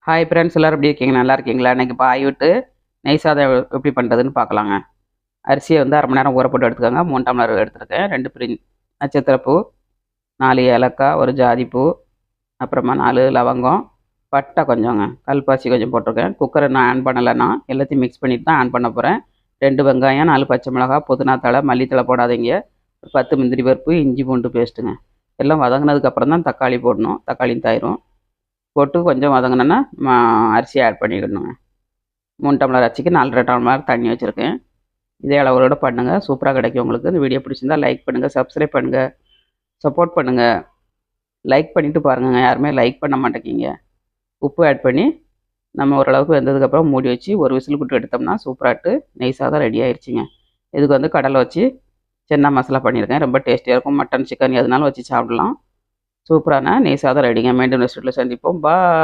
Hi friends, எல்லோரும் எப்படி இருக்கீங்க? நல்லா இருக்கீங்களா? இன்றைக்கி பாய் விட்டு நெய் சாதம் எப்படி பண்ணுறதுன்னு பார்க்கலாங்க. அரிசியை வந்து அரை மணி நேரம் ஊற போட்டு எடுத்துக்கோங்க. 3 டம்ளர் எடுத்துருக்கேன். 2 நட்சத்திரப்பூ, 4 ஏலக்காய், 1 ஜாதிப்பூ, அப்புறமா 4 லவங்கம், பட்டை கொஞ்சங்க, கல்பாசி கொஞ்சம் போட்டிருக்கேன். குக்கரை நான் ஆன் பண்ணலைன்னா எல்லாத்தையும் மிக்ஸ் பண்ணிட்டு தான் ஆன் பண்ண போகிறேன். 2 வெங்காயம், 4 பச்சை மிளகாய், புதினா தழை, மல்லித்தழை போடாதீங்க. 10 முந்திரி பருப்பு, இஞ்சி பூண்டு பேஸ்ட்டுங்க. எல்லாம் வதங்கினதுக்கப்புறம் தான் தக்காளி போடணும். தக்காளியும் தயிரும் போட்டு கொஞ்சம் வதங்கினோன்னா அரிசி ஆட் பண்ணிக்கணுங்க. 3 டம்ளர் அரிசிக்கு 4 டம்ளர் தண்ணி வச்சுருக்கேன். இதே அளவோட பண்ணுங்கள், சூப்பராக கிடைக்கும் உங்களுக்கு. இந்த வீடியோ பிடிச்சிருந்தா லைக் பண்ணுங்கள், சப்ஸ்கிரைப் பண்ணுங்கள், சப்போர்ட் பண்ணுங்கள். லைக் பண்ணிவிட்டு பாருங்க, யாருமே லைக் பண்ண மாட்டேங்கிங்க. உப்பு ஆட் பண்ணி நம்ம ஓரளவுக்கு வெந்ததுக்கப்புறம் மூடி வச்சு ஒரு விசில் விட்டு எடுத்தோம்னா சூப்பராகிட்டு நெய் சாதம் ரெடி ஆயிடுச்சுங்க. இதுக்கு வந்து கடலை வச்சு சென்னா மசாலா பண்ணியிருக்கேன். ரொம்ப டேஸ்டியாக இருக்கும். மட்டன், சிக்கன் எதுனாலும் வச்சு சாப்பிடலாம். சூப்பரான நெய் சாதம் ரெடிங்க. மீண்டும் நெக்ஸ்ட் வீடியோவில் சந்திப்போம். பாய்.